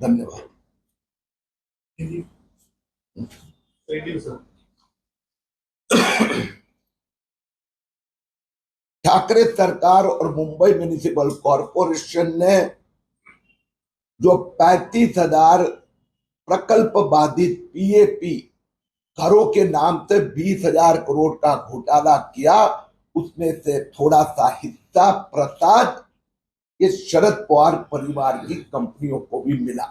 धन्यवाद। ठाकरे सरकार और मुंबई म्युनिसिपल कॉरपोरेशन ने जो 35,000 प्रकल्प बाधित पीएपी घरों के नाम से 20,000 करोड़ का घोटाला किया, उसमें से थोड़ा सा हिस्सा प्रसाद ये शरद पवार परिवार की कंपनियों को भी मिला।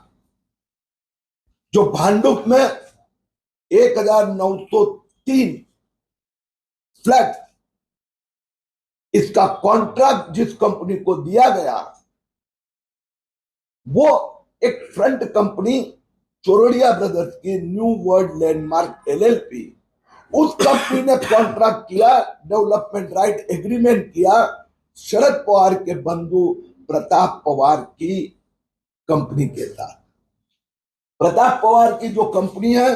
जो भांडुप में 1903 फ्लैट, इसका कॉन्ट्रैक्ट जिस कंपनी को दिया गया वो एक फ्रंट कंपनी चोरडिया ब्रदर्स की न्यू वर्ल्ड लैंडमार्क एलएलपी, उस कंपनी ने कॉन्ट्रैक्ट किया, डेवलपमेंट राइट एग्रीमेंट किया शरद पवार के बंधु प्रताप पवार की कंपनी के साथ। प्रताप पवार की जो कंपनी है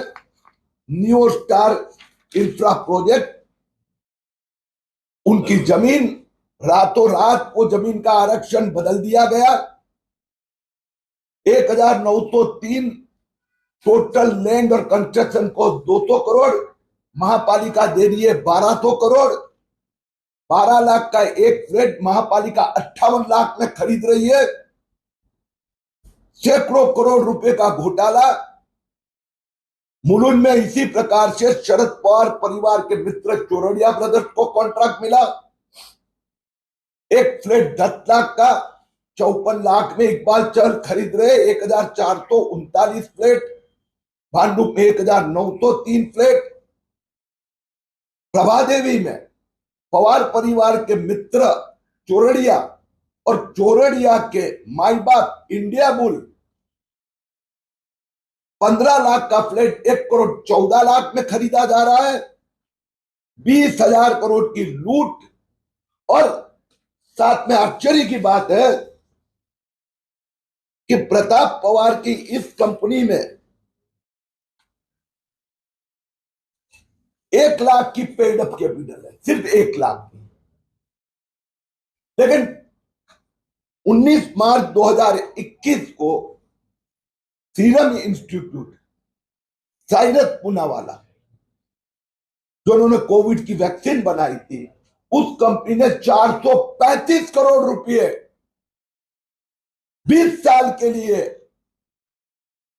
न्यू स्टार इंफ्रा प्रोजेक्ट, उनकी जमीन रातों रात वो जमीन का आरक्षण बदल दिया गया। 1903 टोटल लैंड और कंस्ट्रक्शन को 200 करोड़, महापालिका दे रही है 1200 करोड़, 12 लाख का एक फ्लैट महापालिका 58 लाख में खरीद रही है। सैकड़ों करोड़ रुपए का घोटाला। मुलुंड में इसी प्रकार से शरद पवार परिवार के मित्र चोरडिया ब्रदर्स को कॉन्ट्रैक्ट मिला। एक फ्लैट 10 लाख का 54 लाख में इकबाल चहल खरीद रहे, 1439 फ्लैट। भांडुप में 1903 फ्लैट। प्रभादेवी में पवार परिवार के मित्र चोरडिया और चोरडिया के माई बाप इंडिया बुल 15 लाख का फ्लैट 1 करोड़ 14 लाख में खरीदा जा रहा है। 20,000 करोड़ की लूट। और साथ में आश्चर्य की बात है कि प्रताप पवार की इस कंपनी में 1 लाख की पेड अप कैपिटल है, सिर्फ 1 लाख की। लेकिन 19 मार्च 2021 को सीरम इंस्टीट्यूट साइरस पूनावाला, जो उन्होंने कोविड की वैक्सीन बनाई थी, उस कंपनी ने 435 करोड़ रुपए 20 साल के लिए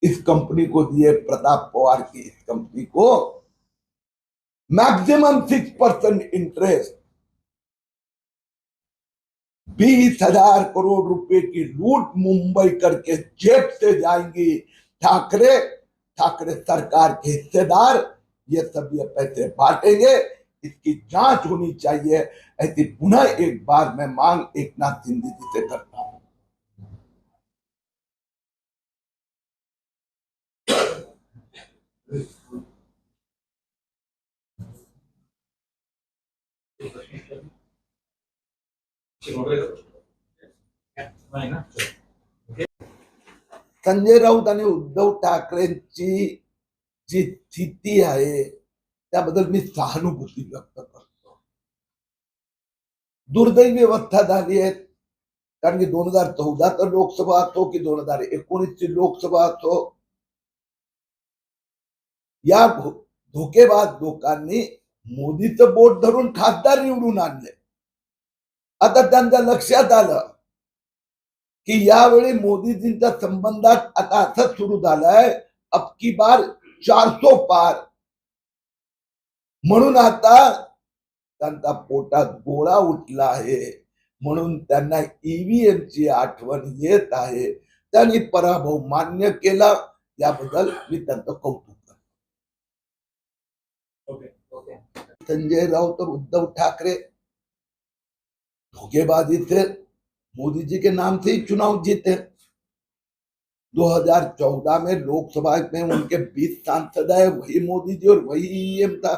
इस कंपनी को दिए। प्रताप पवार की इस कंपनी को मैक्सिमम 6% इंटरेस्ट। 20,000 करोड़ रुपए की लूट मुंबई करके जेब से जाएंगी ठाकरे सरकार के हिस्सेदार ये सब ये पैसे बांटेंगे। इसकी जांच होनी चाहिए। ऐसी पुनः एक बार मैं मांग एकनाथ शिंदे जी से करता हूं। संजय राऊत आणि उद्धव ठाकरेंची जी स्थिती आहे त्याबद्दल मी सहानुभूती व्यक्त करतो। दुर्दैवी अवस्था झाली आहे, कारण की 2014 लोकसभा असो की 2019 लोकसभा असो, या धोकेबाज लोकांनी मोदीचं बोट धरून खासदार निवडून आणले। आता त्यांच्या लक्षात आलं की यावेळी मोदीजींच्या संबंधात आता असं सुरू झालंय, अब की बार 400 पार। म्हणून आता त्यांचा पोटात गोळा उठला आहे, म्हणून त्यांना ईव्हीएमची आठवण येत आहे। त्यांनी पराभव मान्य केला, याबद्दल मी त्यांचं कौतुक करतो। संजय राऊत और उद्धव ठाकरे धोखेबाजी से मोदी जी के नाम से ही चुनाव जीते। 2014 में लोकसभा में उनके 20 सांसद आए, वही मोदी जी और वही ईवीएम था।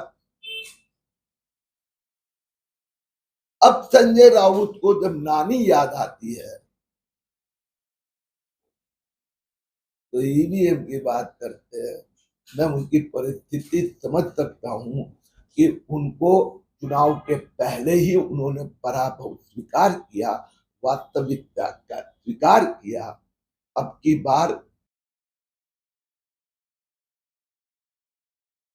अब संजय राउत को जब नानी याद आती है तो ईवीएम की बात करते हैं। मैं उनकी परिस्थिति समझ सकता हूं कि उनको चुनाव के पहले ही उन्होंने पराभव स्वीकार किया, वास्तविकता का स्वीकार किया। अब की बार